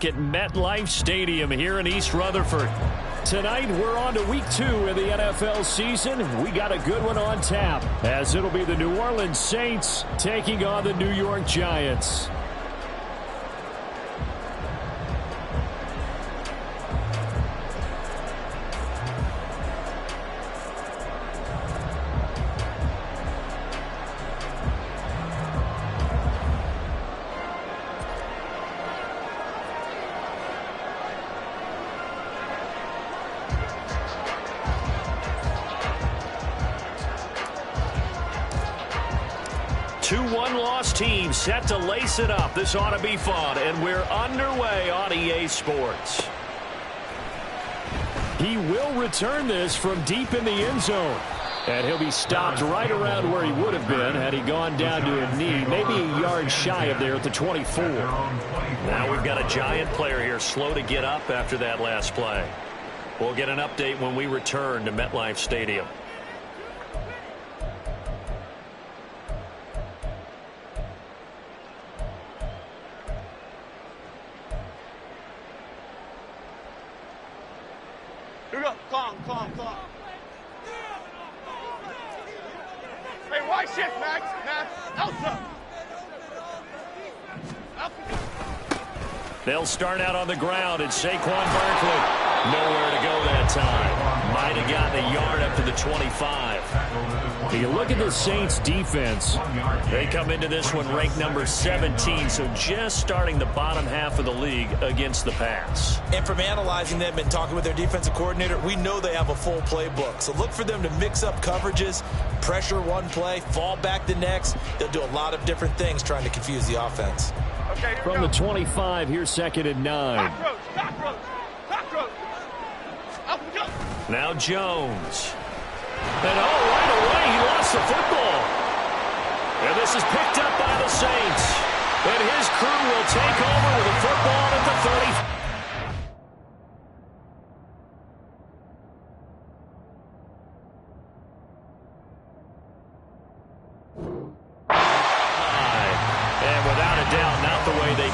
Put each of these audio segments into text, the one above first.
back at MetLife Stadium here in East Rutherford. Tonight, we're on to week 2 of the NFL season. We got a good one on tap, as it'll be the New Orleans Saints taking on the New York Giants. Two one-loss teams set to lace it up. This ought to be fun, and we're underway on EA Sports. He will return this from deep in the end zone, and he'll be stopped right around where he would have been had he gone down to a knee, maybe a yard shy of there at the 24. Now we've got a Giant player here slow to get up after that last play. We'll get an update when we return to MetLife Stadium. Calm. Hey, why shift, Max? Elsa! They'll start out on the ground, and Saquon Barkley nowhere to go that time. Might have gotten a yard up to the 25. You look at the Saints defense. They come into this one ranked number 17, so just starting the bottom half of the league against the pass. And from analyzing them and talking with their defensive coordinator, we know they have a full playbook. So look for them to mix up coverages, pressure one play, fall back the next. They'll do a lot of different things trying to confuse the offense. Okay, from the 25, here's 2nd and 9. Back road. Now Jones. And right away, he lost the football. And this is picked up by the Saints. And his crew will take over with the football at the 30.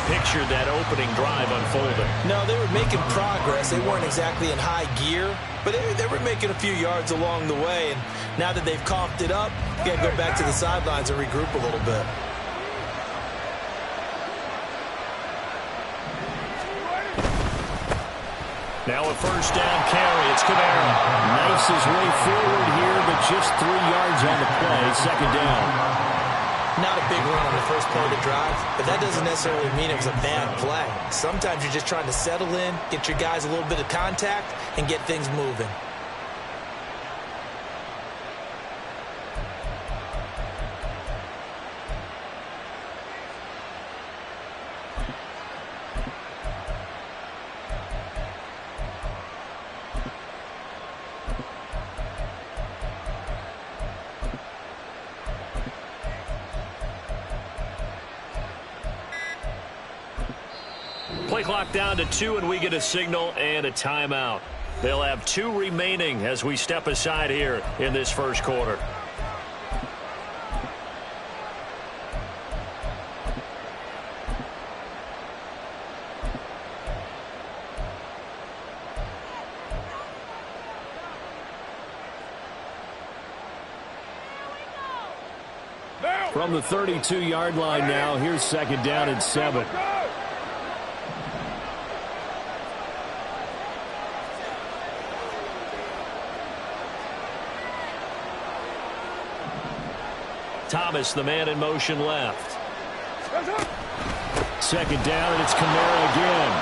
Pictured that opening drive unfolding. No, they were making progress. They weren't exactly in high gear, but they were making a few yards along the way. And now that they've coughed it up, you got to go back to the sidelines and regroup a little bit. Now a first down carry. It's Kamara. Knifes his way forward here, but just 3 yards on the play. 2nd down. Not a big run on the first part of the drive, but that doesn't necessarily mean it was a bad play. Sometimes you're just trying to settle in, get your guys a little bit of contact, and get things moving. Play clock down to 2, and we get a signal and a timeout. They'll have 2 remaining as we step aside here in this first quarter. From the 32-yard line now, here's 2nd down and 7. Thomas, the man in motion left. 2nd down, and it's Kamara again.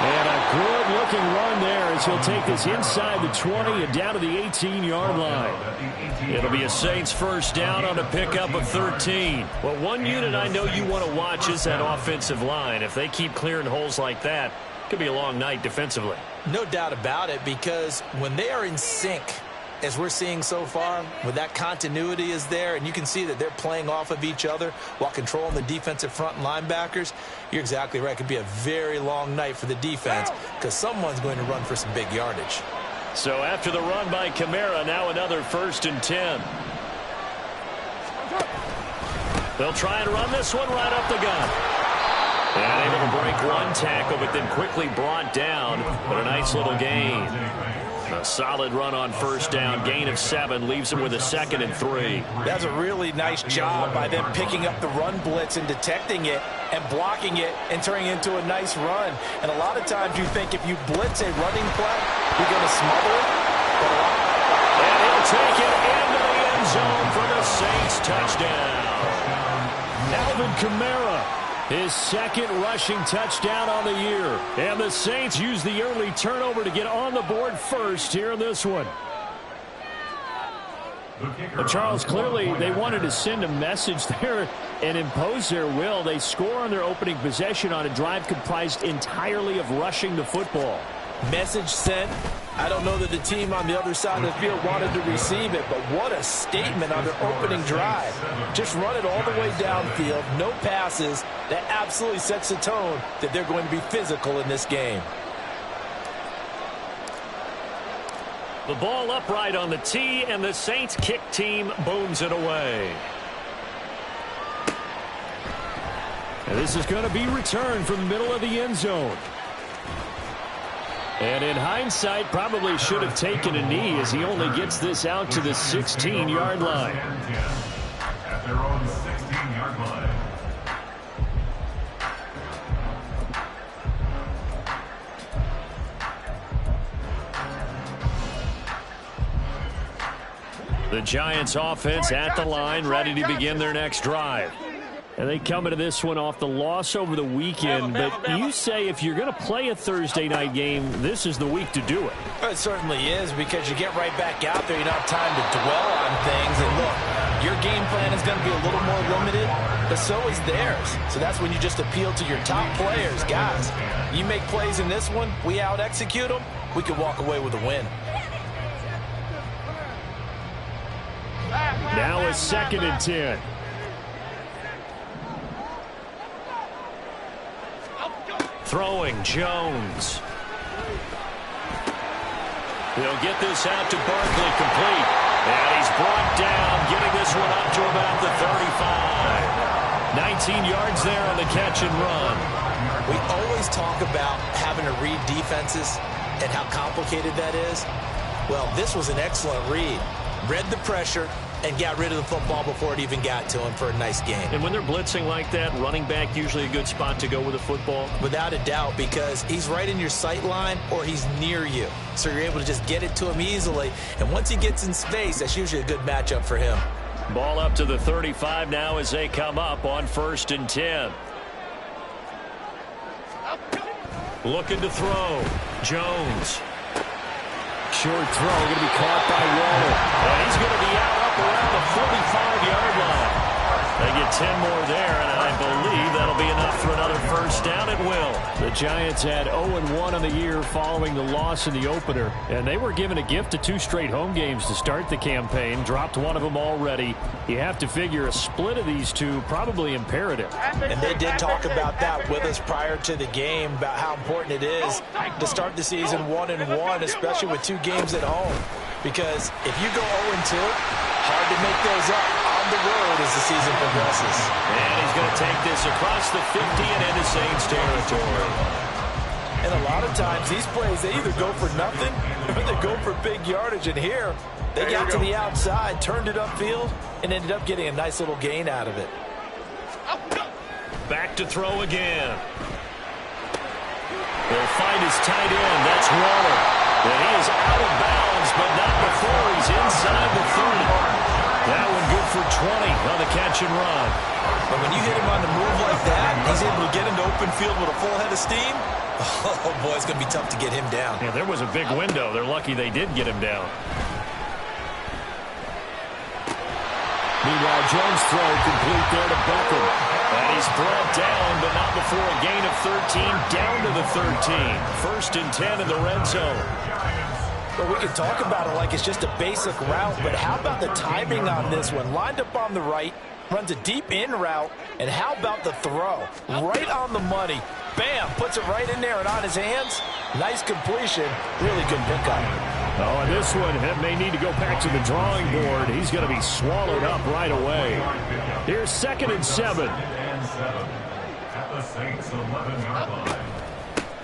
And a good-looking run there as he'll take this inside the 20 and down to the 18-yard line. It'll be a Saints first down on a pickup of 13. Well, one unit I know you want to watch is that offensive line. If they keep clearing holes like that, it could be a long night defensively. No doubt about it, because when they are in sync, as we're seeing so far, when that continuity is there, and you can see that they're playing off of each other while controlling the defensive front and linebackers, you're exactly right. It could be a very long night for the defense because someone's going to run for some big yardage. So after the run by Kamara, now another 1st and 10. They'll try and run this one right up the gut. And able to break one tackle, but then quickly brought down. But a nice little gain. A solid run on first down. Gain of 7 leaves him with a 2nd and 3. That's a really nice job by them picking up the run blitz and detecting it and blocking it and turning it into a nice run. And a lot of times you think if you blitz a running play, you're going to smother it. And he'll take it into the end zone for the Saints touchdown. Alvin Kamara, his 2nd rushing touchdown on the year. And the Saints use the early turnover to get on the board first here in this one. But Charles, clearly they wanted to send a message there and impose their will. They score on their opening possession on a drive comprised entirely of rushing the football. Message sent. I don't know that the team on the other side of the field wanted to receive it, but what a statement on their opening drive. Just run it all the way downfield, no passes. That absolutely sets the tone that they're going to be physical in this game. The ball upright on the tee, and the Saints kick team booms it away. And this is going to be returned from the middle of the end zone. And in hindsight, probably should have taken a knee as he only gets this out to the 16-yard line. At their own 16-yard line. The Giants offense at the line, ready to begin their next drive. And they come into this one off the loss over the weekend. But you say if you're going to play a Thursday night game, this is the week to do it. It certainly is, because you get right back out there. You don't have time to dwell on things. And look, your game plan is going to be a little more limited, but so is theirs. So that's when you just appeal to your top players. Guys, you make plays in this one, we out-execute them, we can walk away with a win. Now a 2nd and 10. Throwing Jones. They'll get this out to Barkley, complete. And he's brought down, getting this one up to about the 35. 19 yards there on the catch and run. We always talk about having to read defenses and how complicated that is. Well, this was an excellent read. Read the pressure and got rid of the football before it even got to him for a nice game. And when they're blitzing like that, running back usually a good spot to go with the football? Without a doubt, because he's right in your sight line or he's near you. So you're able to just get it to him easily. And once he gets in space, that's usually a good matchup for him. Ball up to the 35 now as they come up on 1st and 10. Looking to throw. Jones. Short throw, going to be caught by Waller. And he's going to be out up around the 45-yard line. They get 10 more there, and I believe that'll be enough for another first down. It will. The Giants had 0-1 on the year following the loss in the opener, and they were given a gift of 2 straight home games to start the campaign. Dropped one of them already. You have to figure a split of these two probably imperative. And they did talk about that with us prior to the game, about how important it is to start the season 1-1, especially with 2 games at home. Because if you go 0-2, hard to make those up on the road as the season progresses. And he's going to take this across the 50 and into Saints territory. And a lot of times these plays, they either go for nothing or they go for big yardage. And here, they got to the outside, turned it upfield, and ended up getting a nice little gain out of it. Back to throw again. They'll find his tight end. That's Waller. And he is out of bounds, but not before he's inside the 30. That one good for 20 on the catch and run. But when you hit him on the move like that, he's able to get into open field with a full head of steam. Oh, boy, it's going to be tough to get him down. Yeah, there was a big window. They're lucky they did get him down. Meanwhile, Jones' throw complete there to Beckham. And he's brought down, but not before a gain of 13, down to the 13. 1st and 10 in the red zone. Well, we can talk about it like it's just a basic route, but how about the timing on this one? Lined up on the right, runs a deep in route, and how about the throw? Right on the money. Bam, puts it right in there and on his hands. Nice completion, really good pickup. Oh, and this one may need to go back to the drawing board. He's going to be swallowed up right away. Here's 2nd and 7. Saints 11-yard line.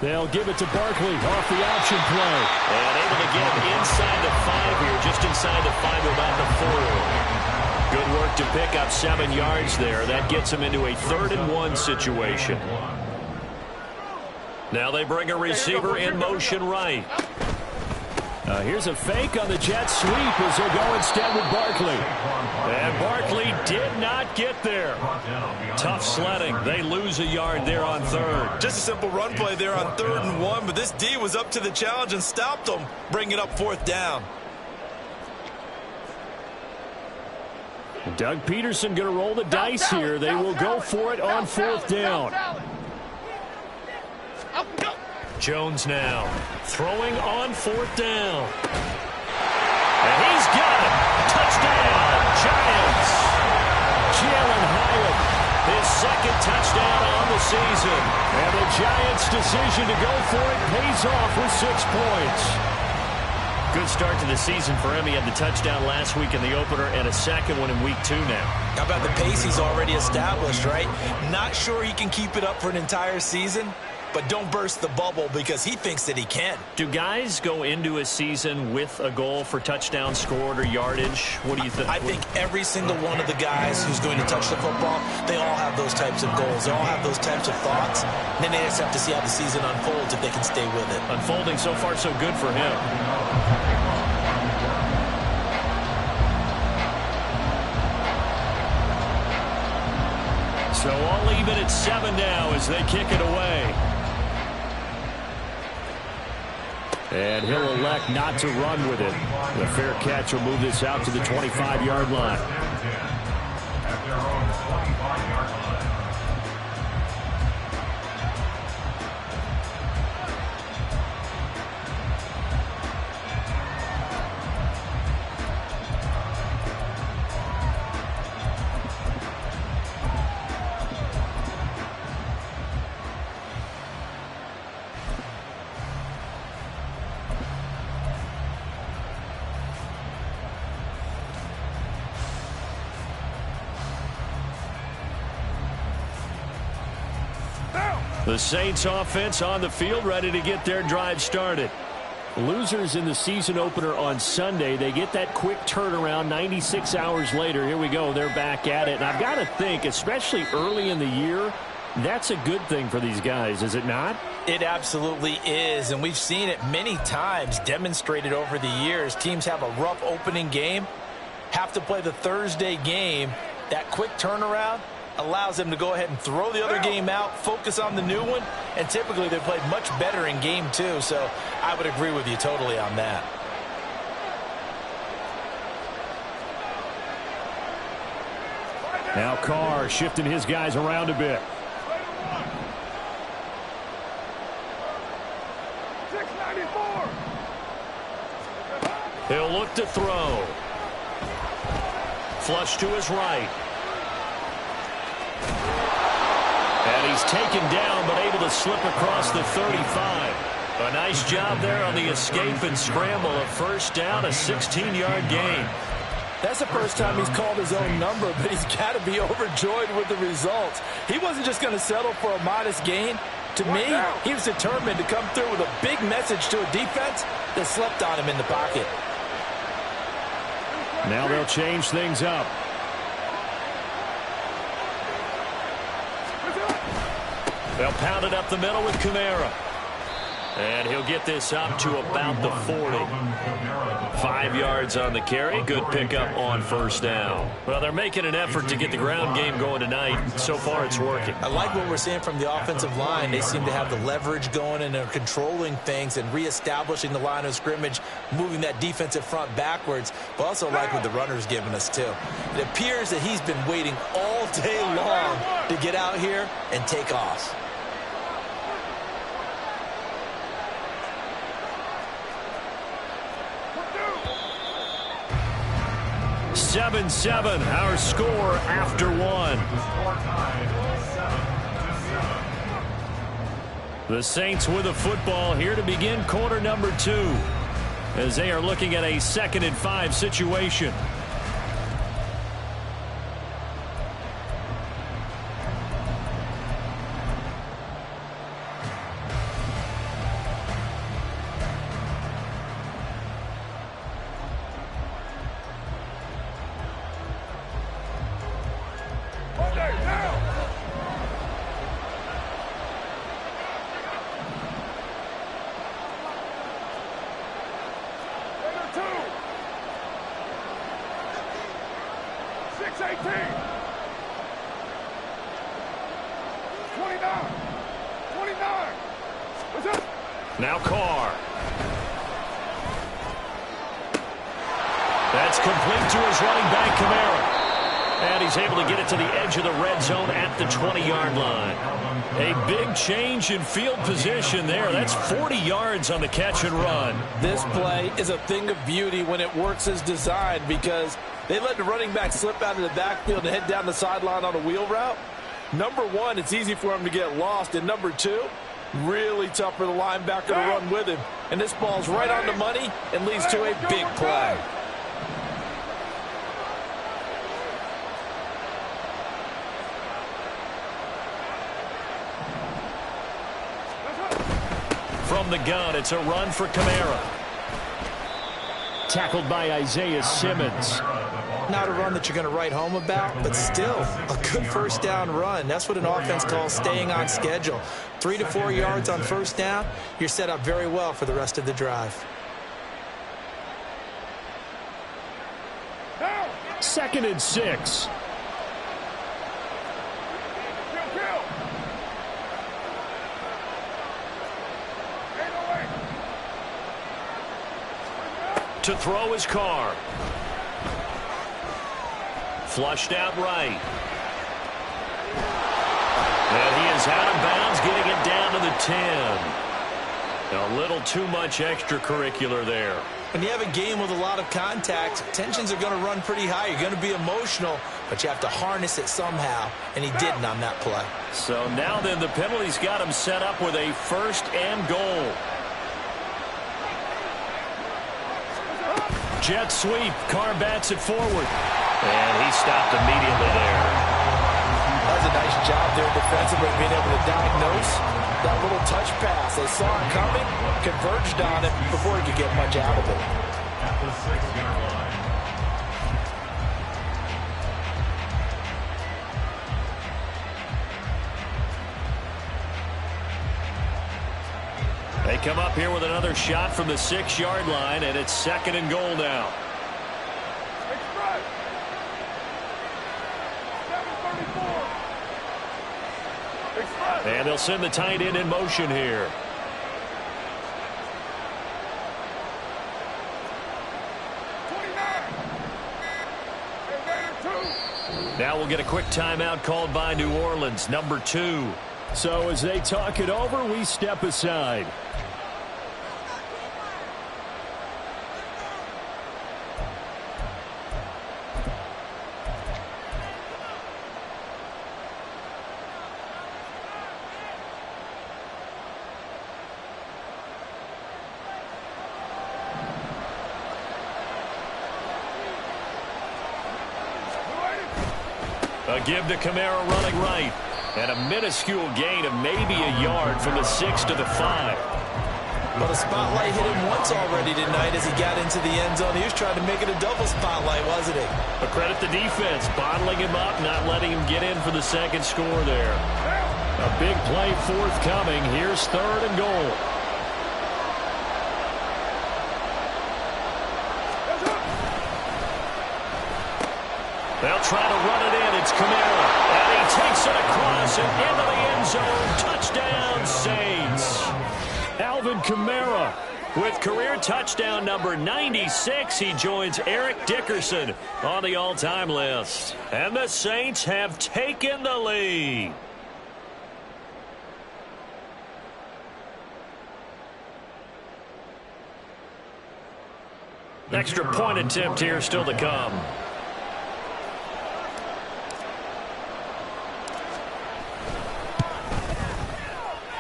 They'll give it to Barkley off the option play. And able to get him inside the 5 here, just inside the 5, about the 4. Good work to pick up 7 yards there. That gets him into a 3rd-and-1 situation. Now they bring a receiver in motion right. Here's a fake on the jet sweep as they'll go instead with Barkley. And Barkley did not get there. Tough sledding. They lose a yard there on 3rd. Just a simple run play there on 3rd and 1, but this D was up to the challenge and stopped them, bringing up 4th down. Doug Peterson going to roll the dice here. They will go for it on 4th down. Jones now throwing on 4th down. And he's got it. Touchdown, Giants. Jalen Hyatt, His 2nd touchdown on the season. and the Giants' decision to go for it pays off with 6 points. Good start to the season for him. He had the touchdown last week in the opener and a 2nd one in week 2 now. How about the pace he's already established, right? Not sure he can keep it up for an entire season, but don't burst the bubble because he thinks that he can. Do guys go into a season with a goal for touchdown scored or yardage? What do you think? I think every single one of the guys who's going to touch the football, they all have those types of goals. They all have those types of thoughts. And then they just have to see how the season unfolds if they can stay with it. Unfolding so far so good for him. So all even at 7 now as they kick it away. And he'll elect not to run with it. The fair catch will move this out to the 25-yard line. At their own 25-yard line. The Saints offense on the field, ready to get their drive started. Losers in the season opener on Sunday. They get that quick turnaround 96 hours later. Here we go. They're back at it. And I've got to think, especially early in the year, that's a good thing for these guys, is it not? It absolutely is, and we've seen it many times demonstrated over the years. Teams have a rough opening game, have to play the Thursday game. That quick turnaround allows them to go ahead and throw the other game out, focus on the new one, and typically they played much better in game 2, so I would agree with you totally on that. Now Carr shifting his guys around a bit. 694. He'll look to throw. Flush to his right. And he's taken down, but able to slip across the 35. A nice job there on the escape and scramble. A 1st down, a 16-yard gain. That's the first time he's called his own number, but he's got to be overjoyed with the results. He wasn't just going to settle for a modest gain. To me, he was determined to come through with a big message to a defense that slept on him in the pocket. Now they'll change things up. They'll pound it up the middle with Kamara. And he'll get this up to about the 40. 5 yards on the carry. Good pickup on 1st down. Well, they're making an effort to get the ground game going tonight. So far, it's working. I like what we're seeing from the offensive line. They seem to have the leverage going, and they're controlling things and reestablishing the line of scrimmage, moving that defensive front backwards. But also like what the runner's giving us, too. It appears that he's been waiting all day long to get out here and take off. 7-7, our score after 1. The Saints with a football here to begin quarter number 2, as they are looking at a 2nd and 5 situation. It's 18. 29. 29. What's up? Now Carr. That's complete to his running back, Kamara. And he's able to get it to the edge of the red zone at the 20-yard line. A big change in field position there. That's 40 yards on the catch and run. This play is a thing of beauty when it works as designed because they let the running back slip out of the backfield and head down the sideline on a wheel route. Number one, it's easy for him to get lost. And number two, really tough for the linebacker to run with him. And this ball's right on the money and leads to a big play. From the gun, it's a run for Kamara. Tackled by Isaiah Simmons. Not a run that you're going to write home about, but still a good first down run. That's what an offense calls staying on schedule. 3 to 4 yards on first down, you're set up very well for the rest of the drive. 2nd and 6. To throw his Carr. Flushed out right. And he is out of bounds, getting it down to the 10. A little too much extracurricular there. When you have a game with a lot of contact, tensions are going to run pretty high. You're going to be emotional, but you have to harness it somehow, and he didn't on that play. So now then, the penalty's got him set up with a 1st and goal. Jet sweep. Carr bats it forward. And he stopped immediately there. That was a nice job there defensively, being able to diagnose that little touch pass. They saw it coming, converged on it before he could get much out of it. At the 6-yard line. They come up here with another shot from the 6-yard line, and it's 2nd and goal now. Express. 734. Express. And they'll send the tight end in motion here. 29. Now we'll get a quick timeout called by New Orleans, number 2. So as they talk it over, we step aside. A give to Kamara running right. And a minuscule gain of maybe a yard from the 6 to the 5. But a spotlight hit him once already tonight as he got into the end zone. He was trying to make it a double spotlight, wasn't he? But credit the defense, bottling him up, not letting him get in for the 2nd score there. A big play forthcoming. Here's 3rd and goal. They'll try to run it in. It's Kamara. And he takes it across and into the end zone. Touchdown, Saints. Alvin Kamara. With career touchdown number 96, he joins Eric Dickerson on the all-time list. And the Saints have taken the lead. Extra point attempt here still to come.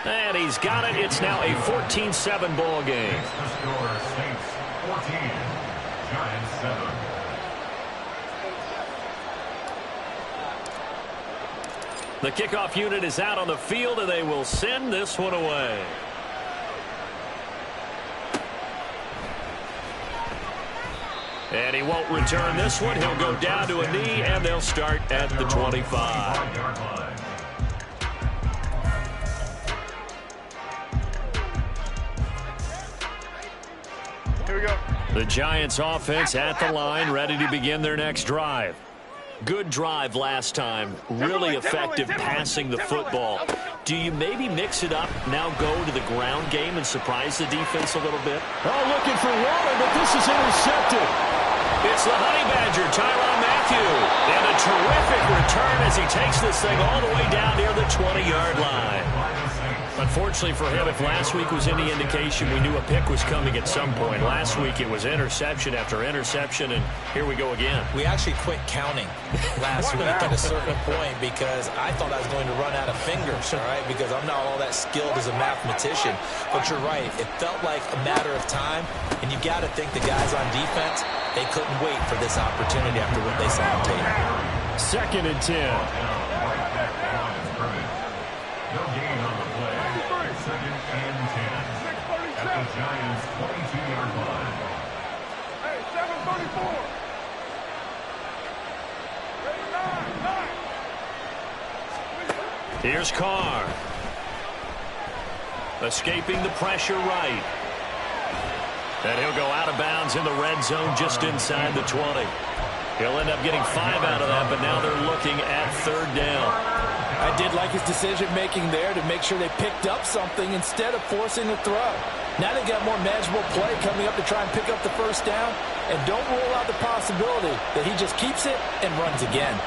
And he's got it. It's now a 14-7 ball game. The score, Saints 14, Giants 7. The kickoff unit is out on the field, and they will send this one away. And he won't return this one. He'll go down to a knee, and they'll start at the 25. Here we go. The Giants offense at the line, ready to begin their next drive. Good drive last time. Really effective passing the football. Do you maybe mix it up, now go to the ground game and surprise the defense a little bit? Oh, looking for Waller, but this is intercepted. It's the Honey Badger, Tyrann Mathieu. And a terrific return as he takes this thing all the way down near the 20-yard line. Unfortunately for him, if last week was any indication, we knew a pick was coming at some point. Last week it was interception after interception, and here we go again. We actually quit counting last week at a certain point because I thought I was going to run out of fingers, all right, because I'm not all that skilled as a mathematician. But you're right. It felt like a matter of time, and you got to think the guys on defense, they couldn't wait for this opportunity after what they saw on tape. 2nd and 10. No gain on the play. 2nd and 10. At the Giants' 22-yard line. Hey, 7:34. Ready, 9. Here's Carr. Escaping the pressure right. And he'll go out of bounds in the red zone just inside the 20. He'll end up getting 5 out of that, but now they're looking at 3rd down. I did like his decision-making there to make sure they picked up something instead of forcing a throw. Now they got more manageable play coming up to try and pick up the 1st down, and don't rule out the possibility that he just keeps it and runs again.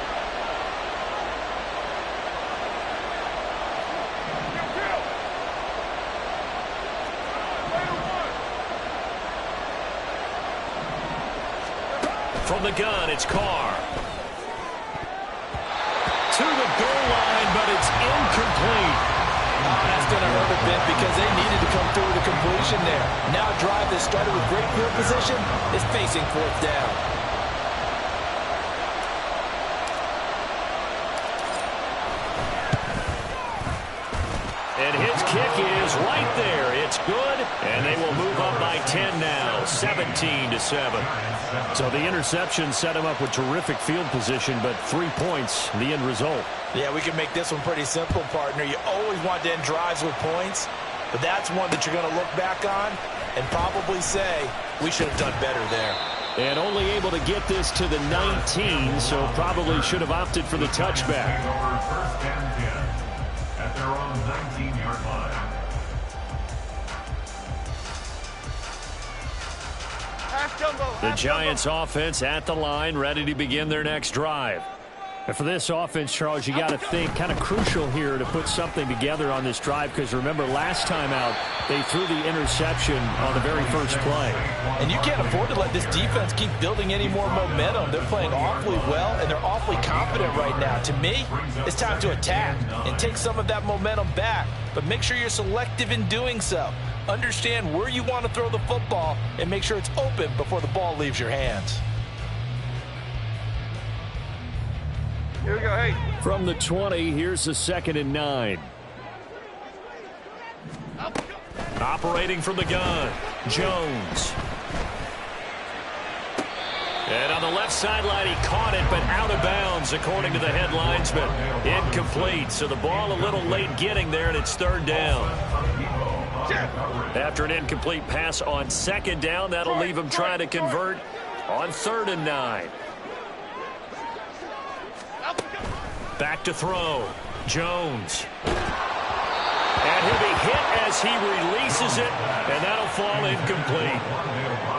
From the gun, it's Carr. To the goal line, but it's incomplete. Oh, that's going to hurt a bit because they needed to come through with a completion there. Now a drive that started with great field position is facing 4th down. And his kick is right there. It's good, and they will move up by 10 now, 17-7. So the interception set him up with terrific field position, but 3 points, the end result. Yeah, we can make this one pretty simple, partner. You always want to end drives with points, but that's one that you're going to look back on and probably say, we should have done better there. And only able to get this to the 19, so probably should have opted for the touchback. 1st and 10 at their own 19-yard line. The Giants offense at the line, ready to begin their next drive. And for this offense, Charles, you got to think kind of crucial here to put something together on this drive, because remember last time out they threw the interception on the very first play. And you can't afford to let this defense keep building any more momentum. They're playing awfully well, and they're awfully confident right now. To me, it's time to attack and take some of that momentum back, but make sure you're selective in doing so. Understand where you want to throw the football and make sure it's open before the ball leaves your hands. Here we go, hey. From the 20, here's the 2nd and 9. Operating from the gun, Jones. And on the left sideline, he caught it, but out of bounds, according to the head linesman. Incomplete, so the ball a little late getting there, and it's 3rd down. After an incomplete pass on 2nd down, that'll leave him trying to convert on 3rd and 9. Back to throw. Jones. And he'll be hit as he releases it, and that'll fall incomplete.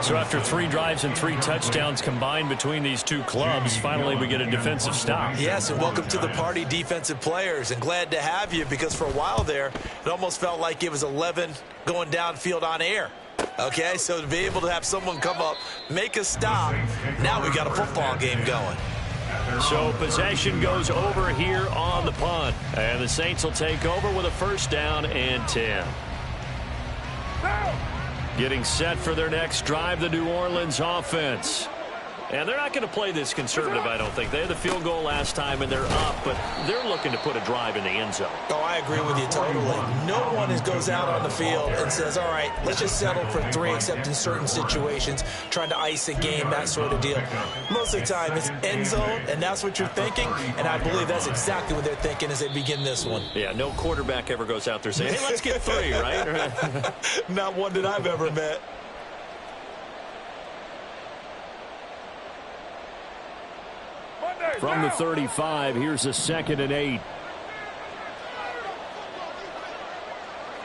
So after 3 drives and 3 touchdowns combined between these two clubs, finally we get a defensive stop. Yes, and welcome to the party, defensive players, and glad to have you, because for a while there, it almost felt like it was 11 going downfield on air. Okay, so to be able to have someone come up, make a stop, now we got a football game going. So possession goes over here on the punt. And the Saints will take over with a 1st down and 10. Getting set for their next drive, the New Orleans offense. And they're not going to play this conservative, I don't think. They had the field goal last time, and they're up, but they're looking to put a drive in the end zone. Oh, I agree with you totally. No one goes out on the field and says, all right, let's just settle for 3, except in certain situations, trying to ice a game, that sort of deal. Most of the time, it's end zone, and that's what you're thinking, and I believe that's exactly what they're thinking as they begin this one. Yeah, no quarterback ever goes out there saying, hey, let's get 3, right? Not one that I've ever met. From the 35, here's a 2nd and 8.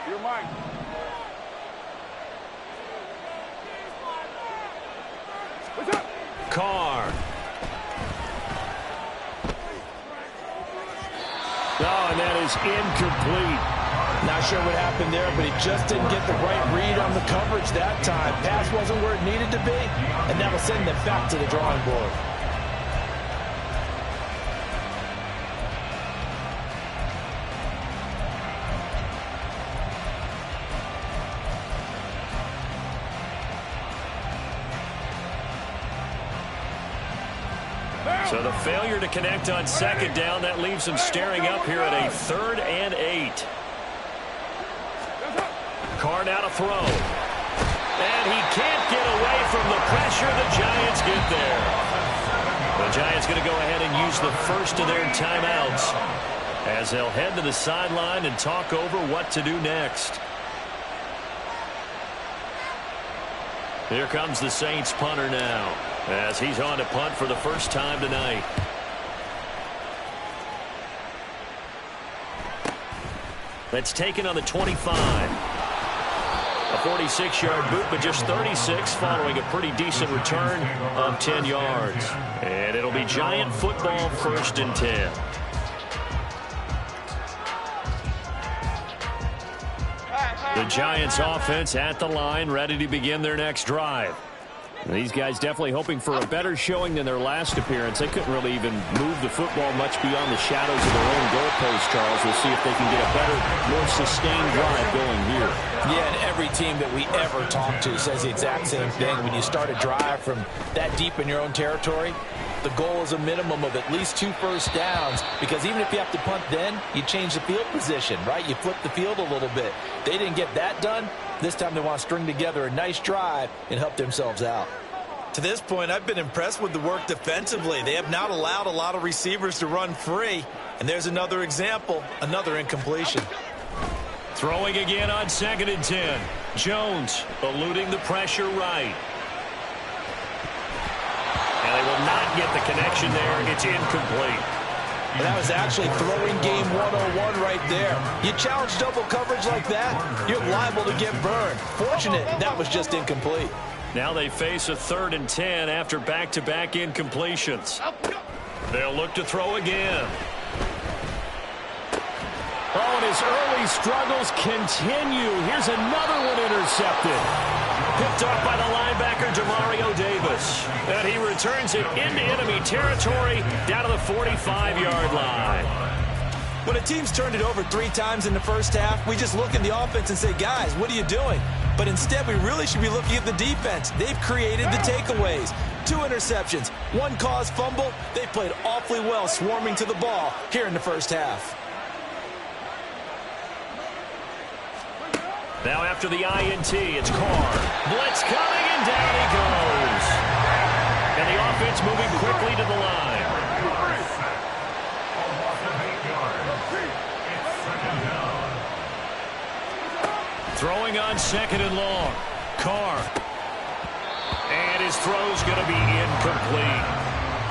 You're mine. What's up? Carr. Oh, and that is incomplete. Not sure what happened there, but he just didn't get the right read on the coverage that time. Pass wasn't where it needed to be, and that'll send them back to the drawing board. So the failure to connect on 2nd down, that leaves them staring up here at a 3rd and 8. Carr now to throw. And he can't get away from the pressure. The Giants get there. The Giants going to go ahead and use the first of their timeouts as they'll head to the sideline and talk over what to do next. Here comes the Saints punter now, as he's on to punt for the first time tonight. That's taken on the 25. A 46-yard boot, but just 36 following a pretty decent return of 10 yards. And it'll be Giant football, 1st and 10. The Giants offense at the line, ready to begin their next drive. These guys definitely hoping for a better showing than their last appearance. They couldn't really even move the football much beyond the shadows of their own goalpost, Charles. We'll see if they can get a better, more sustained drive going here. Yeah, and every team that we ever talk to says the exact same thing. When you start a drive from that deep in your own territory, the goal is a minimum of at least 2 first downs, because even if you have to punt then, you change the field position, right? You flip the field a little bit. They didn't get that done. This time they want to string together a nice drive and help themselves out. To this point, I've been impressed with the work defensively. They have not allowed a lot of receivers to run free. And there's another example, another incompletion. Throwing again on 2nd and 10. Jones eluding the pressure right. And they will not get the connection there. It's incomplete. And that was actually throwing game 101 right there. You challenge double coverage like that, you're liable to get burned. Fortunate, that was just incomplete. Now they face a 3rd and 10 after back-to-back incompletions. They'll look to throw again. Oh, and his early struggles continue. Here's another one intercepted. Picked off by the linebacker, Demario Davis. And he returns it into enemy territory down to the 45-yard line. When a team's turned it over 3 times in the first half, we just look at the offense and say, guys, what are you doing? But instead, we really should be looking at the defense. They've created the takeaways. 2 interceptions, 1 caused fumble. They played awfully well swarming to the ball here in the first half. Now after the INT, it's Carr. Blitz coming, and down he goes. And the offense moving quickly to the line. Throwing on 2nd and long. Carr. And his throw's going to be incomplete.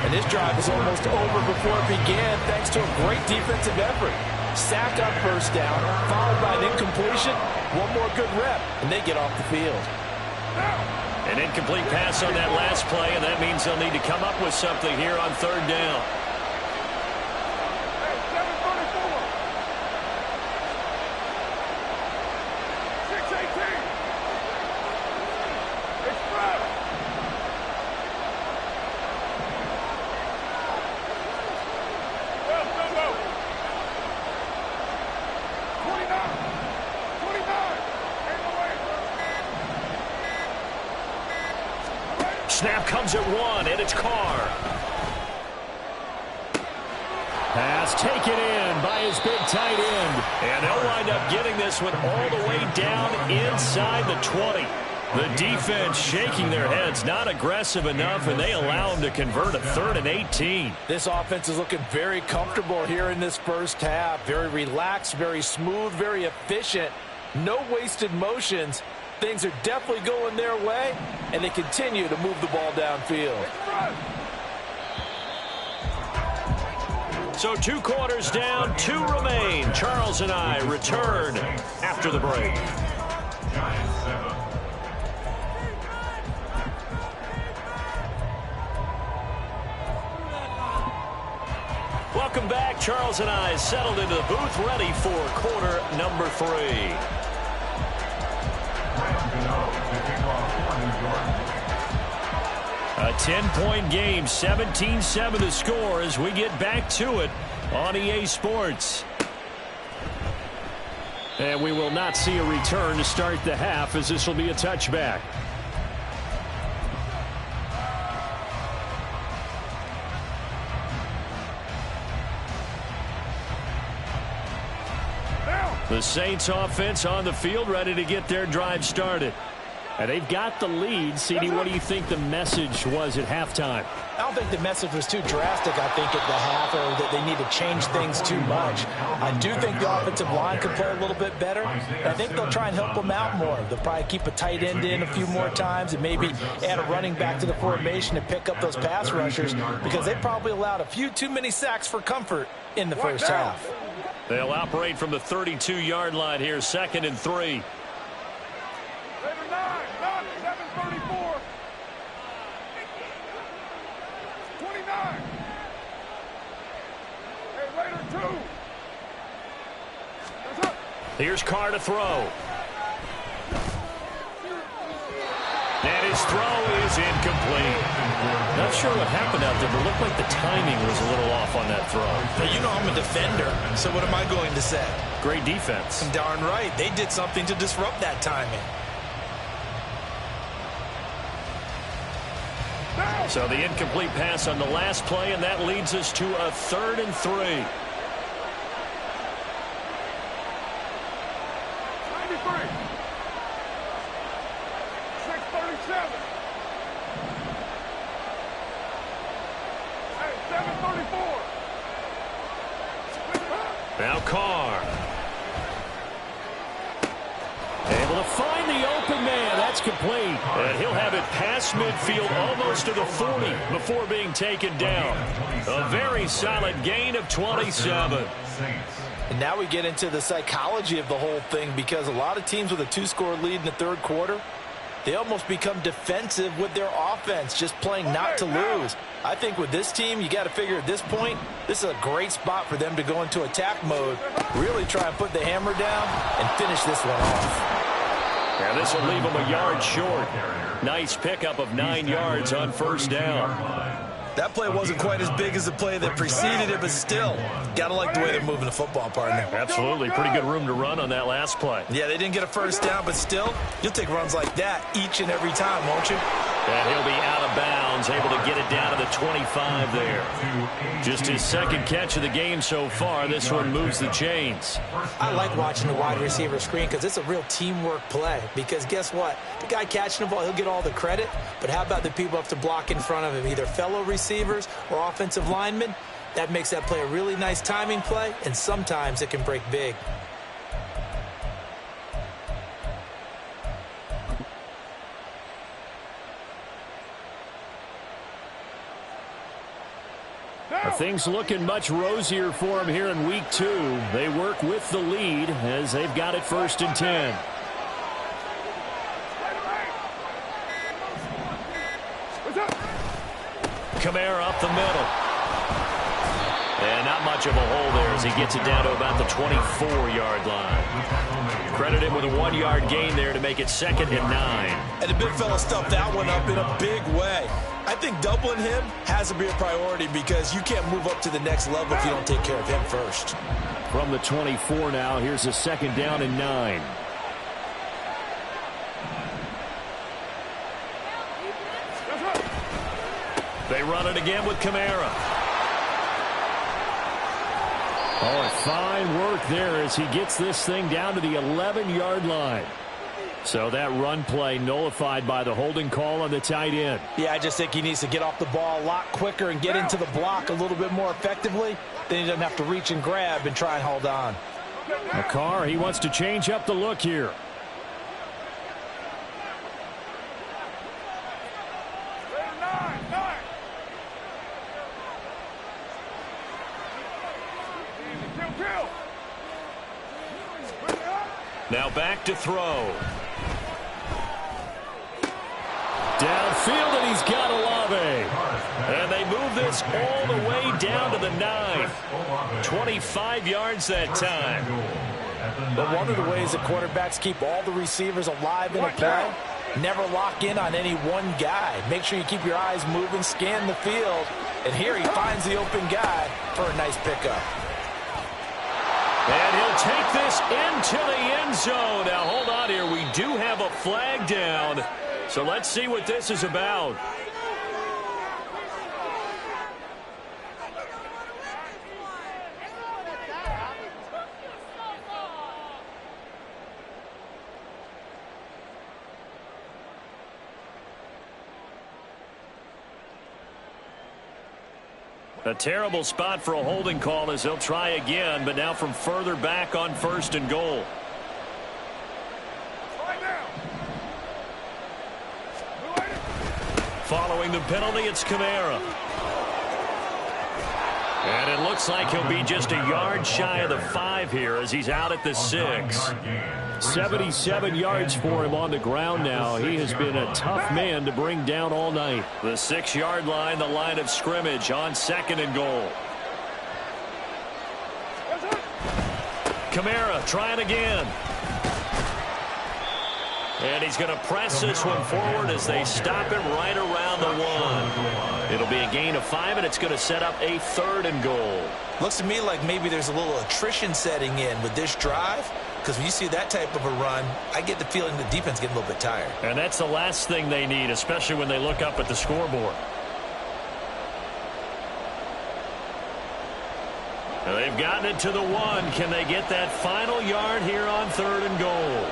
And this drive is almost over before it began, thanks to a great defensive effort. Sack on first down, followed by an incompletion. One more good rep, and they get off the field. An incomplete pass on that last play, and that means they'll need to come up with something here on 3rd down. Snap comes at 1, and it's Carr. Pass taken in by his big tight end. And they'll wind up getting this one all the way down inside the 20. The defense shaking their heads, not aggressive enough, and they allow them to convert a 3rd and 18. This offense is looking very comfortable here in this first half. Very relaxed, very smooth, very efficient. No wasted motions. Things are definitely going their way, and they continue to move the ball downfield. So 2 quarters down, 2 remain. Charles and I return after the break. Giants 7. Welcome back. Charles and I settled into the booth, ready for quarter number 3. A 10-point game, 17-7 the score as we get back to it on EA Sports. And we will not see a return to start the half, as this will be a touchback. The Saints offense on the field, ready to get their drive started. And they've got the lead. CD, what do you think the message was at halftime? I don't think the message was too drastic, I think, at the half, or that they need to change things too much. I do think the offensive line could play a little bit better. And I think they'll try and help them out more. They'll probably keep a tight end in a few more times and maybe add a running back to the formation to pick up those pass rushers, because they probably allowed a few too many sacks for comfort in the first half. They'll operate from the 32-yard line here, 2nd and 3. Later 9, 7:34. 29. Hey, later 2. Here's Carr to throw. And his throw is incomplete. Not sure what happened out there, but it looked like the timing was a little off on that throw. But you know I'm a defender, so what am I going to say? Great defense. Darn right. They did something to disrupt that timing. So the incomplete pass on the last play, and that leads us to a 3rd and 3. 93. Now Carr. Able to find the open man. That's complete. And he'll have it past midfield, almost to the 40, before being taken down. A very solid gain of 27. And now we get into the psychology of the whole thing, because a lot of teams with a 2-score lead in the 3rd quarter, they almost become defensive with their offense, just playing not to lose. I think with this team, you got to figure at this point, this is a great spot for them to go into attack mode, really try and put the hammer down and finish this one off. Yeah, this will leave them a yard short. Nice pickup of 9 yards on 1st down. That play wasn't quite as big as the play that preceded it, but still, got to like the way they're moving the football, partner. Absolutely. Pretty good room to run on that last play. Yeah, they didn't get a 1st down, but still, you'll take runs like that each and every time, won't you? And he'll be out of bounds, able to get it down to the 25 there. Just his 2nd catch of the game so far. This one moves the chains. I like watching the wide receiver screen, because it's a real teamwork play. Because guess what? The guy catching the ball, he'll get all the credit. But how about the people up to block in front of him, either fellow receivers or offensive linemen? That makes that play a really nice timing play, and sometimes it can break big. Things looking much rosier for them here in week 2. They work with the lead as they've got it 1st and 10. Kamara up the middle. And not much of a hole there as he gets it down to about the 24-yard line. Credit him with a 1-yard gain there to make it 2nd and 9. And the big fella stuffed that one up in a big way. I think doubling him has to be a priority, because you can't move up to the next level if you don't take care of him first. From the 24 now, here's a 2nd down and 9. They run it again with Kamara. Oh, fine work there as he gets this thing down to the 11-yard line. So that run play nullified by the holding call on the tight end. Yeah, I just think he needs to get off the ball a lot quicker and get into the block a little bit more effectively. Then he doesn't have to reach and grab and try and hold on. Carr, he wants to change up the look here. Now back to throw. Downfield, and he's got Olave. And they move this all the way down to the 9. 25 yards that time. But one of the ways that quarterbacks keep all the receivers alive in a play, never lock in on any one guy. Make sure you keep your eyes moving, scan the field. And here he finds the open guy for a nice pickup. And he'll take this into the end zone. Now, hold on here. We do have a flag down. So let's see what this is about. A terrible spot for a holding call as they'll try again, but now from further back on 1st and goal. Following the penalty, it's Kamara. And it looks like he'll be just a yard shy of the 5 here as he's out at the 6. 77 yards for him on the ground now. He has been a tough man to bring down all night. The 6-yard line, the line of scrimmage on 2nd and goal. Kamara trying again. And he's going to press this one forward as they stop him right around the 1. It'll be a gain of 5, and it's going to set up a 3rd and goal. Looks to me like maybe there's a little attrition setting in with this drive, because when you see that type of a run, I get the feeling the defense getting a little bit tired. And that's the last thing they need, especially when they look up at the scoreboard. And they've gotten it to the 1. Can they get that final yard here on 3rd and goal?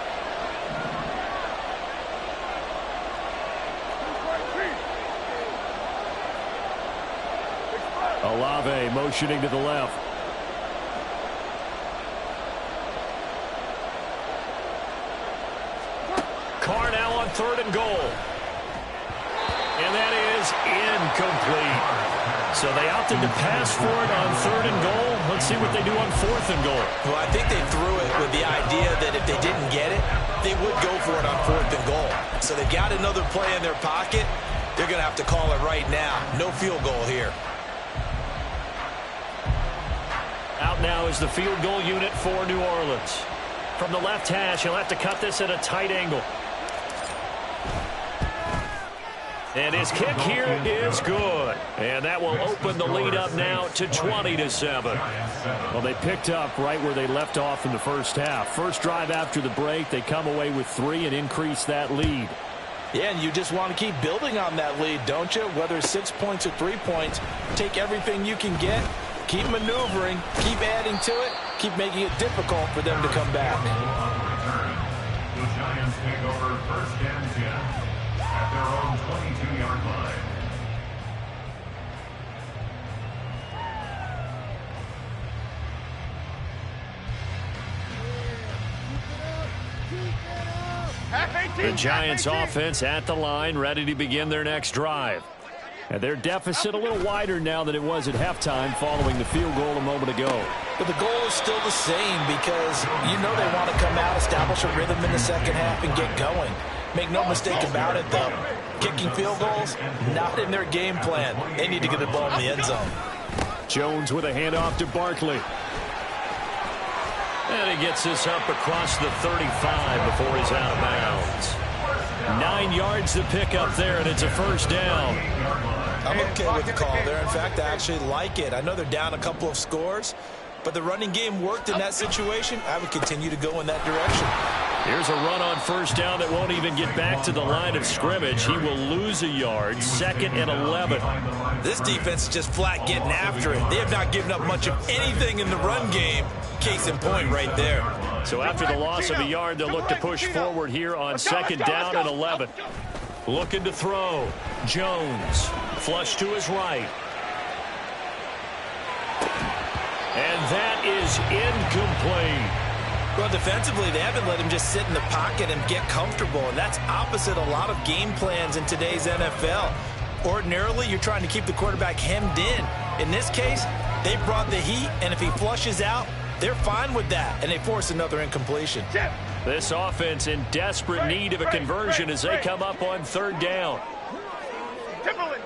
Olave motioning to the left. Carr now on 3rd and goal. And that is incomplete. So they opted to pass for it on 3rd and goal. Let's see what they do on 4th and goal. Well, I think they threw it with the idea that if they didn't get it, they would go for it on 4th and goal. So they got another play in their pocket. They're going to have to call it right now. No field goal here. Out now is the field goal unit for New Orleans. From the left hash, he'll have to cut this at a tight angle. And his kick here is good. And that will open the lead up now to 20-7. Well, they picked up right where they left off in the first half. First drive after the break, they come away with 3 and increase that lead. Yeah, and you just want to keep building on that lead, don't you? Whether it's 6 points or 3 points, take everything you can get. Keep maneuvering, keep adding to it, keep making it difficult for them to come back. The Giants take over 1st and 10 at their own 22-yard line. The Giants offense at the line, ready to begin their next drive. And their deficit a little wider now than it was at halftime following the field goal a moment ago. But the goal is still the same because you know they want to come out, establish a rhythm in the second half, and get going. Make no mistake about it, though. Kicking field goals, not in their game plan. They need to get the ball in the end zone. Jones with a handoff to Barkley. And he gets this up across the 35 before he's out of bounds. 9 yards to pick up there, and it's a 1st down. I'm okay with the call there. In fact, I actually like it. I know they're down a couple of scores, but the running game worked in that situation. I would continue to go in that direction. Here's a run on 1st down that won't even get back to the line of scrimmage. He will lose a yard. 2nd and 11. This defense is just flat getting after it. They have not given up much of anything in the run game. Case in point right there. So after the loss of a yard, they'll look to push forward here on 2nd down and 11. Looking to throw. Jones. Flush to his right. And that is incomplete. Well, defensively, they haven't let him just sit in the pocket and get comfortable, and that's opposite a lot of game plans in today's NFL. Ordinarily, you're trying to keep the quarterback hemmed in. In this case, they brought the heat, and if he flushes out, they're fine with that, and they force another incompletion. This offense in desperate need of a conversion as they come up on third down. Timberland.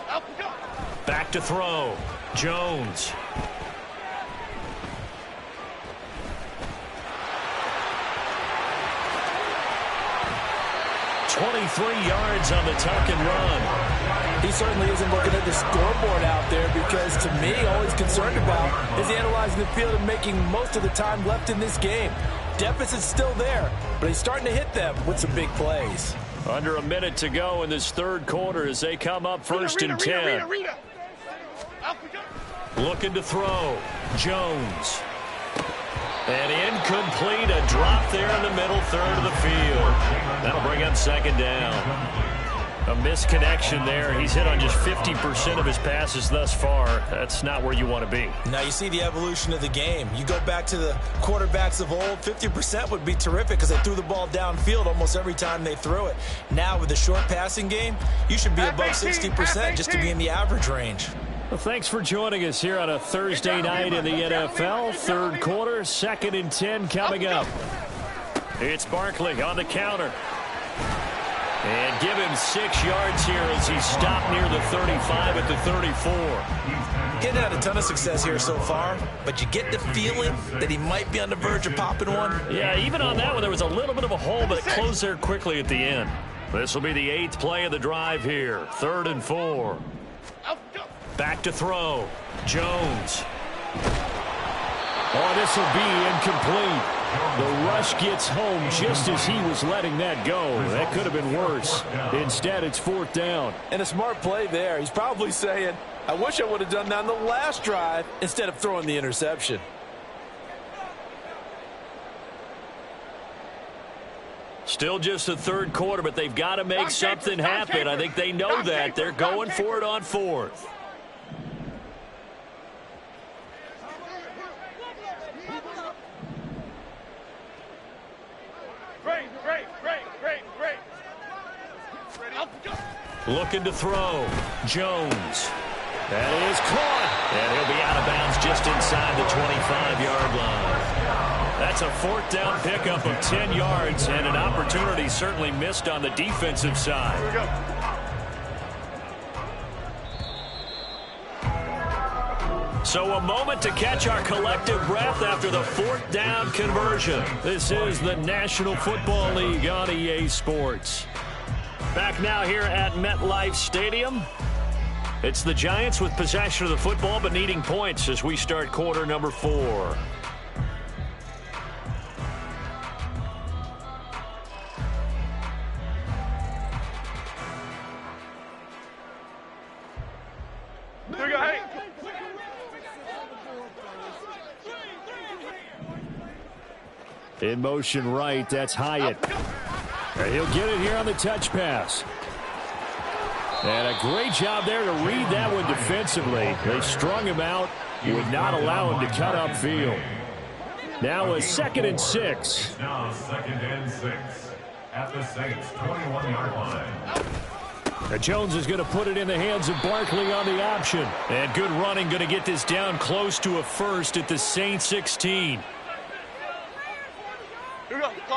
Up we go. Back to throw. Jones. "23 yards on the tuck and run." He certainly isn't looking at the scoreboard out there because, to me, all he's concerned about is analyzing the field and making most of the time left in this game. Deficit's still there, but he's starting to hit them with some big plays. Under a minute to go in this third quarter as they come up first and 10. Looking to throw. Jones. And incomplete, a drop there in the middle third of the field. That'll bring up second down. A misconnection there. He's hit on just 50% of his passes thus far. That's not where you want to be. Now you see the evolution of the game. You go back to the quarterbacks of old, 50% would be terrific because they threw the ball downfield almost every time they threw it. Now with the short passing game, you should be above 60% just to be in the average range. Well, thanks for joining us here on a Thursday night in the NFL. Third quarter, 2nd and 10 coming up. It's Barkley on the counter. And give him 6 yards here as he's stopped near the 35 at the 34. Getting had a ton of success here so far, but you get the feeling that he might be on the verge of popping one. Yeah, even on that one, there was a little bit of a hole, but it closed there quickly at the end. This will be the 8th play of the drive here. 3rd and 4. Back to throw. Jones. Oh, this will be incomplete. The rush gets home just as he was letting that go. That could have been worse. Instead, it's 4th down. And a smart play there. He's probably saying, I wish I would have done that on the last drive instead of throwing the interception. Still just the third quarter, but they've got to make something happen. I think they know that. They're going for it on 4th. Looking to throw. Jones. That is caught. And he'll be out of bounds just inside the 25-yard line. That's a 4th down pickup of 10 yards and an opportunity certainly missed on the defensive side. Here we go. So a moment to catch our collective breath after the 4th down conversion. This is the National Football League on EA Sports. Back now here at MetLife Stadium. It's the Giants with possession of the football but needing points as we start quarter number 4. Here we go, hey. In motion right, that's Hyatt. And he'll get it here on the touch pass. And a great job there to read that one defensively. They strung him out. You would not allow him to cut upfield. Now a 2nd and 6. Now 2nd and 6 at the Saints 21-yard line. Jones is going to put it in the hands of Barkley on the option. And good running, going to get this down close to a first at the Saints 16.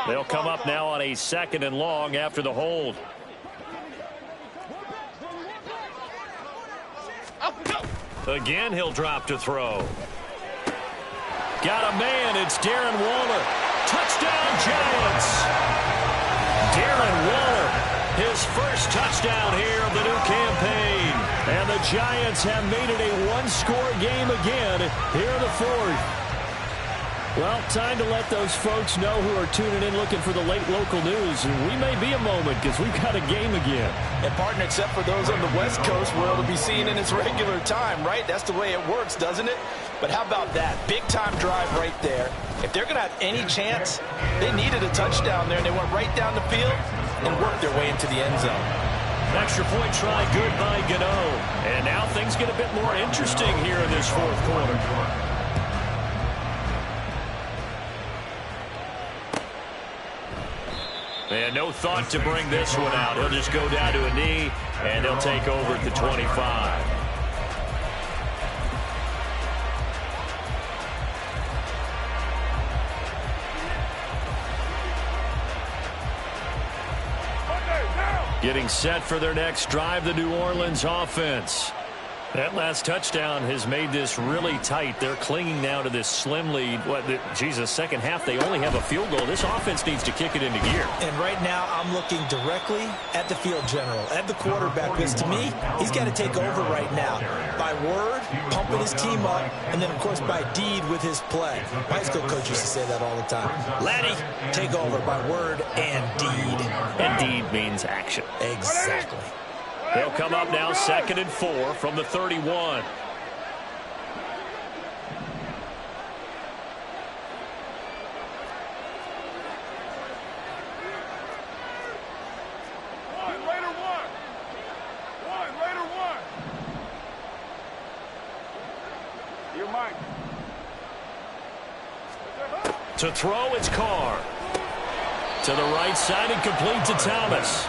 They'll come up now on a 2nd and long after the hold. Again, he'll drop to throw. Got a man. It's Darren Waller. Touchdown, Giants. Darren Waller, his first touchdown here of the new campaign. And the Giants have made it a one-score game again here in the 4th. Well, time to let those folks know who are tuning in looking for the late local news. And we may be a moment because we've got a game again. And, partner, except for those on the West Coast where it'll be seen in its regular time, right? That's the way it works, doesn't it? But how about that? Big-time drive right there. If they're going to have any chance, they needed a touchdown there, and they went right down the field and worked their way into the end zone. Extra point try good by Gano. And now things get a bit more interesting here in this 4th quarter. And no thought to bring this one out. He'll just go down to a knee, and they'll take over at the 25. Getting set for their next drive, the New Orleans offense. That last touchdown has made this really tight. They're clinging now to this slim lead. Second half, they only have a field goal. This offense needs to kick it into gear. And right now, I'm looking directly at the field general, at the quarterback, because to me, he's got to take over right now. By word, pumping his team up, and then, of course, by deed with his play. My high school coach used to say that all the time. Laddie, take over by word and deed. And deed means action. Exactly. They'll come up now 2nd and 4 from the 31. To throw, it's Carr. To the right side and complete to Thomas.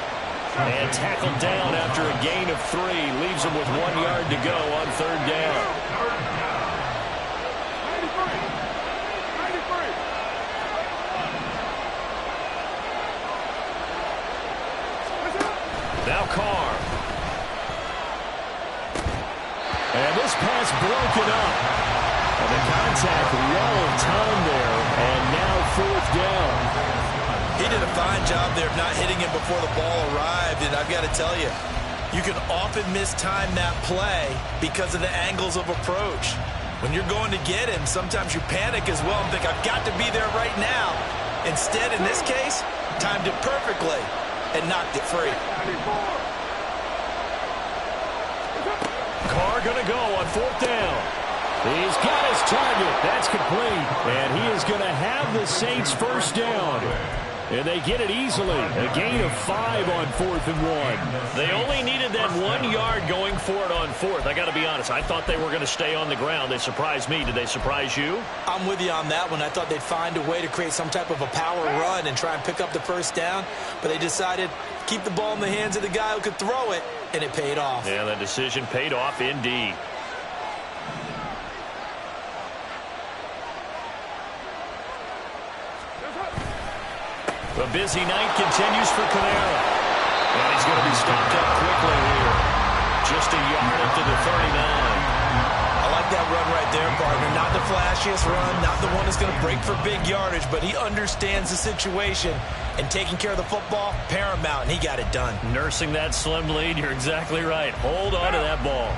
And tackled down after a gain of 3. Leaves him with 1 yard to go on 3rd down. Now Carr. And this pass broken up. And the contact well timed there. And now 4th down. He did a fine job there of not hitting him before the ball arrived, and I've got to tell you, you can often mistime that play because of the angles of approach. When you're going to get him, sometimes you panic as well and think, I've got to be there right now. Instead, in this case, timed it perfectly and knocked it free. Carr going to go on 4th down. He's got his target. That's complete. And he is going to have the Saints 1st down. And they get it easily. A gain of 5 on 4th and 1. They only needed that 1 yard going for it on 4th. I got to be honest. I thought they were going to stay on the ground. They surprised me. Did they surprise you? I'm with you on that one. I thought they'd find a way to create some type of a power run and try and pick up the 1st down. But they decided keep the ball in the hands of the guy who could throw it, and it paid off. Yeah, that decision paid off indeed. The busy night continues for Kamara. And he's going to be stopped up quickly here. Just a yard up to the 39. I like that run right there, partner. Not the flashiest run, not the one that's going to break for big yardage, but he understands the situation, and taking care of the football, paramount, and he got it done. Nursing that slim lead, you're exactly right. Hold on to that ball.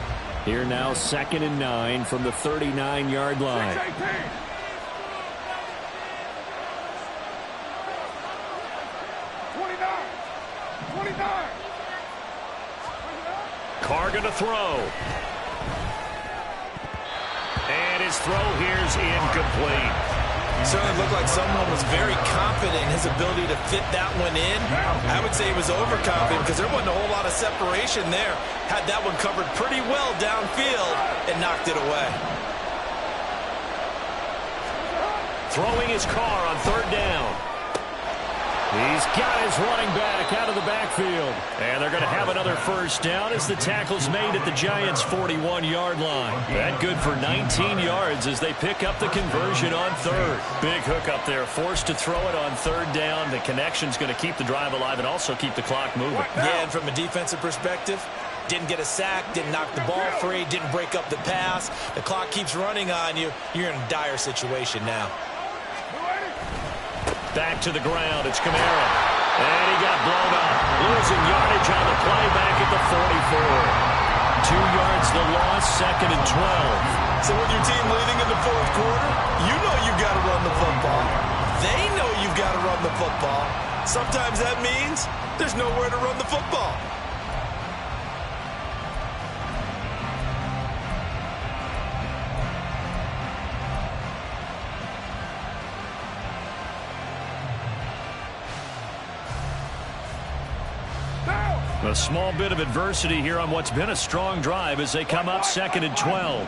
Here now, 2nd and 9 from the 39-yard line. 29. Carr going to throw. And his throw here's incomplete. Certainly looked like someone was very confident in his ability to fit that one in. I would say he was overconfident because there wasn't a whole lot of separation there. Had that one covered pretty well downfield and knocked it away. Throwing his Carr on 3rd down. He's got his running back out of the backfield. And they're going to have another 1st down as the tackle's made at the Giants' 41-yard line. That good for 19 yards as they pick up the conversion on 3rd. Big hook up there, forced to throw it on 3rd down. The connection's going to keep the drive alive and also keep the clock moving. Yeah, and from a defensive perspective, didn't get a sack, didn't knock the ball free, didn't break up the pass. The clock keeps running on you. You're in a dire situation now. Back to the ground. It's Kamara. And he got blown up. Losing yardage on the play back at the 44. 2 yards the loss, 2nd and 12. So with your team leading in the 4th quarter, you know you've got to run the football. They know you've got to run the football. Sometimes that means there's nowhere to run the football. A small bit of adversity here on what's been a strong drive as they come up 2nd and 12.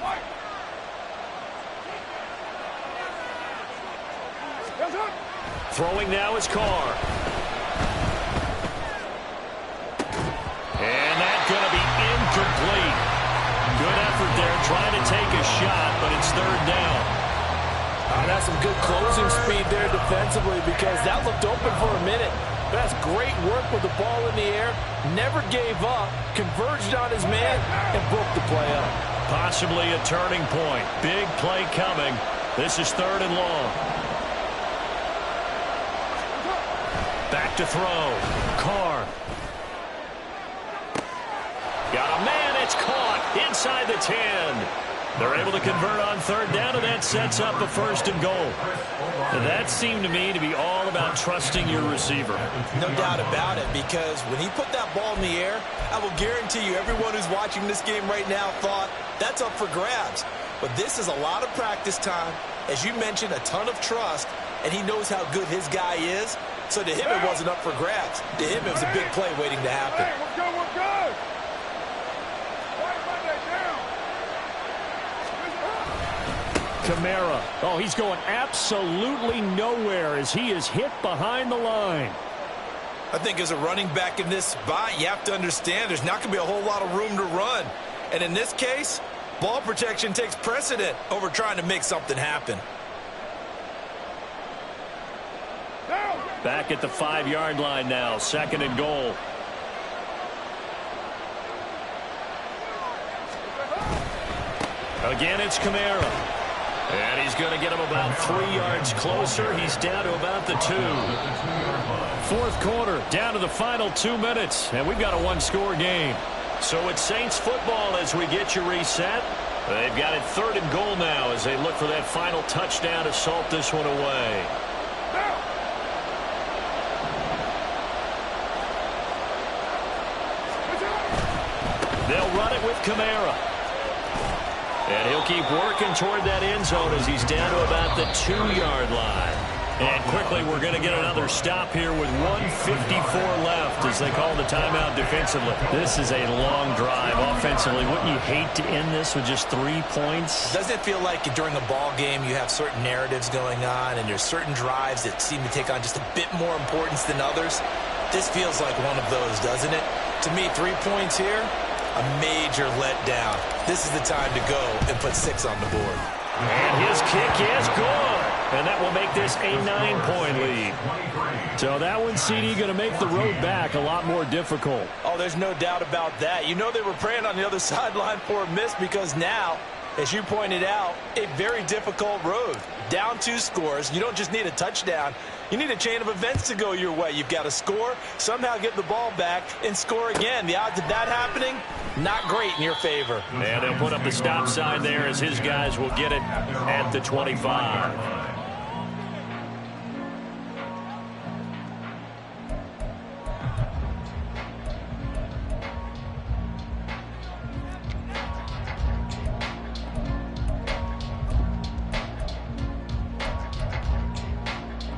Throwing now is Carr. And that's going to be incomplete. Good effort there trying to take a shot, but it's 3rd down. That's some good closing speed there defensively because that looked open for a minute. But Just great work with the ball in the air, never gave up, converged on his man, and broke the play up. Possibly a turning point. Big play coming. This is 3rd and long. Back to throw. Carr. Got a man. It's caught inside the 10. They're able to convert on 3rd down, and that sets up a 1st and goal. And that seemed to me to be all about trusting your receiver. No doubt about it, because when he put that ball in the air, I will guarantee you everyone who's watching this game right now thought that's up for grabs. But this is a lot of practice time. As you mentioned, a ton of trust, and he knows how good his guy is. So to him, it wasn't up for grabs. To him, it was a big play waiting to happen. Hey, we're good, we're good. Kamara. Oh, he's going absolutely nowhere as he is hit behind the line. I think as a running back in this spot, you have to understand there's not going to be a whole lot of room to run. And in this case, ball protection takes precedent over trying to make something happen. Back at the 5-yard line now, 2nd and goal. Again, it's Kamara. And he's going to get him about 3 yards closer. He's down to about the 2. 4th quarter, down to the final 2 minutes. And we've got a 1-score game. So it's Saints football as we get you reset. They've got it 3rd and goal now as they look for that final touchdown to salt this one away. They'll run it with Kamara. And he'll keep working toward that end zone as he's down to about the 2-yard line. And quickly, we're going to get another stop here with 1:54 left as they call the timeout defensively. This is a long drive offensively. Wouldn't you hate to end this with just 3 points? Doesn't it feel like during a ball game you have certain narratives going on and there's certain drives that seem to take on just a bit more importance than others? This feels like one of those, doesn't it? To me, 3 points here, a major letdown. This is the time to go and put 6 on the board. And his kick is good. And that will make this a 9-point lead. So that one, CD, going to make the road back a lot more difficult. Oh, there's no doubt about that. You know they were praying on the other sideline for a miss because now, as you pointed out, a very difficult road. Down 2 scores. You don't just need a touchdown. You need a chain of events to go your way. You've got to score, somehow get the ball back, and score again. The odds of that happening, not great in your favor. And they'll put up the stop sign there as his guys will get it at the 25.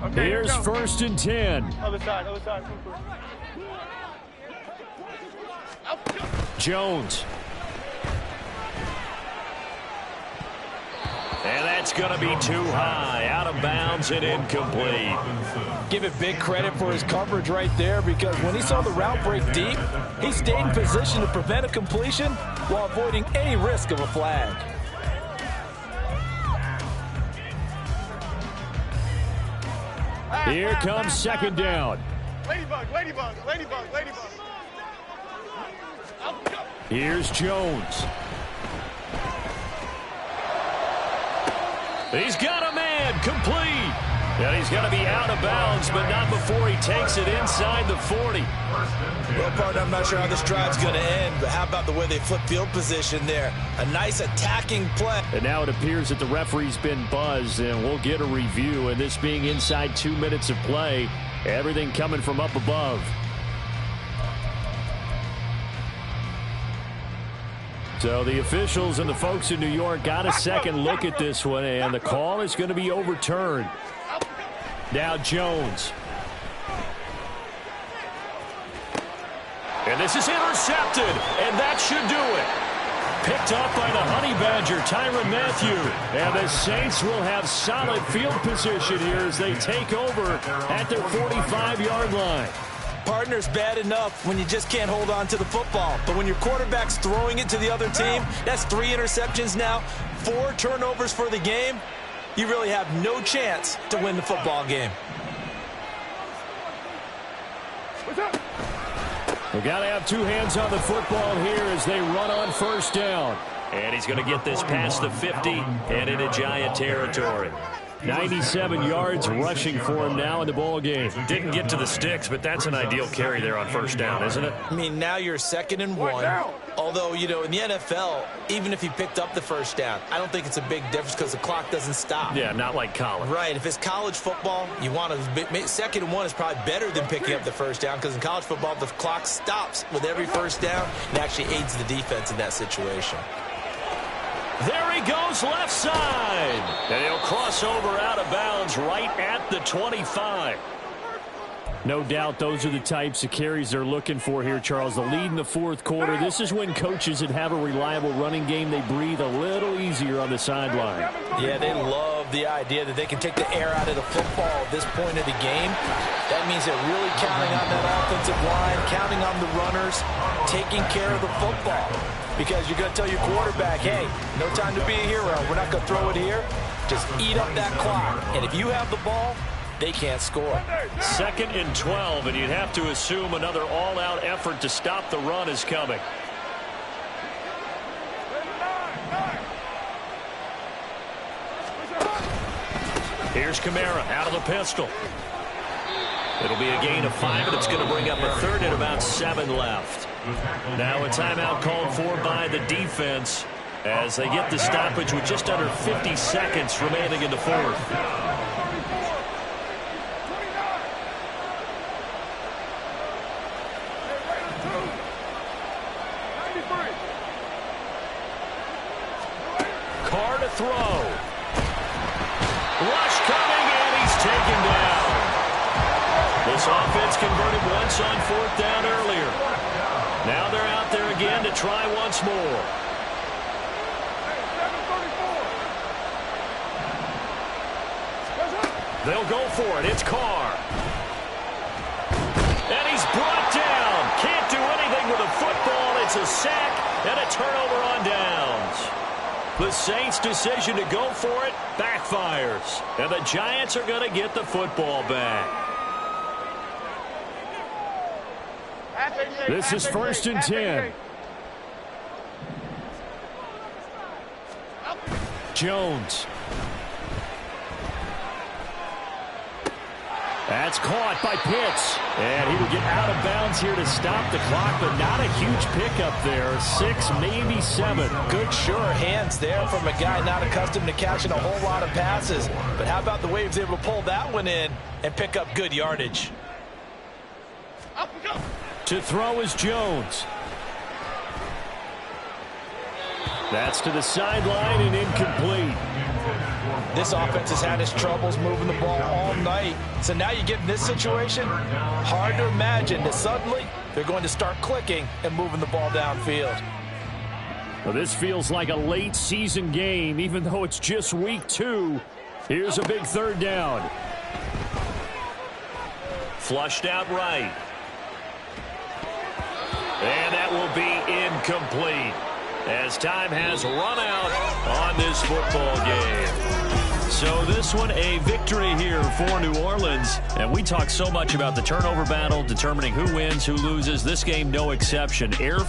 Okay, Here's 1st and 10. Other side, other side. Jones. And that's going to be too high. Out of bounds and incomplete. Give it big credit for his coverage right there because when he saw the route break deep, he stayed in position to prevent a completion while avoiding any risk of a flag. Here comes 2nd down. Ladybug, ladybug, ladybug, ladybug. Here's Jones. He's got a man, complete. And he's going to be out of bounds, but not before he takes it inside the 40. Well, partner, I'm not sure how this drive's going to end, but how about the way they flip field position there? A nice attacking play. And now it appears that the referee's been buzzed, and we'll get a review. And this being inside 2 minutes of play, everything coming from up above. So the officials and the folks in New York got a second look at this one, and the call is going to be overturned. Now Jones. And this is intercepted, and that should do it. Picked up by the Honey Badger, Tyrann Mathieu. And the Saints will have solid field position here as they take over at their 45-yard line. Partner's bad enough when you just can't hold on to the football. But when your quarterback's throwing it to the other team, that's 3 interceptions now, 4 turnovers for the game. You really have no chance to win the football game. We've got to have two hands on the football here as they run on first down. And he's going to get this past the 50 and into Giant territory. 97 yards rushing for him now in the ball game. Didn't get to the sticks, but that's an ideal carry there on first down, isn't it? I mean, now you're 2nd and 1. Although, you know, in the NFL, even if he picked up the first down, I don't think it's a big difference because the clock doesn't stop. Yeah, not like college. Right. If it's college football, you want to 2nd and 1 is probably better than picking up the first down because in college football, the clock stops with every first down and actually aids the defense in that situation. There he goes left side. And he'll cross over out of bounds right at the 25. No doubt those are the types of carries they're looking for here, Charles. The lead in the fourth quarter. This is when coaches that have a reliable running game, they breathe a little easier on the sideline. Yeah, they love the idea that they can take the air out of the football at this point of the game. That means they're really counting on that offensive line, counting on the runners, taking care of the football. Because you're going to tell your quarterback, hey, no time to be a hero. We're not going to throw it here. Just eat up that clock. And if you have the ball, they can't score. 2nd and 12, and you'd have to assume another all-out effort to stop the run is coming. Here's Kamara out of the pistol. It'll be a gain of 5, and it's going to bring up a 3rd and about 7 left. Now a timeout called for by the defense as they get the stoppage with just under 50 seconds remaining in the fourth. Carr to throw. Rush coming, and he's taken down. This offense converted once on 4th down earlier. Now they're out there again to try once more. They'll go for it. It's Carr. And he's brought down. Can't do anything with a football. It's a sack and a turnover on downs. The Saints' decision to go for it backfires. And the Giants are going to get the football back. This is 1st and 10. Jones. That's caught by Pitts. And he will get out of bounds here to stop the clock, but not a huge pickup there. 6, maybe 7. Good, sure hands there from a guy not accustomed to catching a whole lot of passes. But how about the way he was able to pull that one in and pick up good yardage? To throw is Jones. That's to the sideline and incomplete. This offense has had its troubles moving the ball all night. So now you get in this situation, hard to imagine that suddenly they're going to start clicking and moving the ball downfield. Well, this feels like a late season game, even though it's just week 2. Here's a big 3rd down. Flushed out right. And that will be incomplete as time has run out on this football game. So this one a victory here for New Orleans. And we talk so much about the turnover battle, determining who wins, who loses. This game, no exception. Air for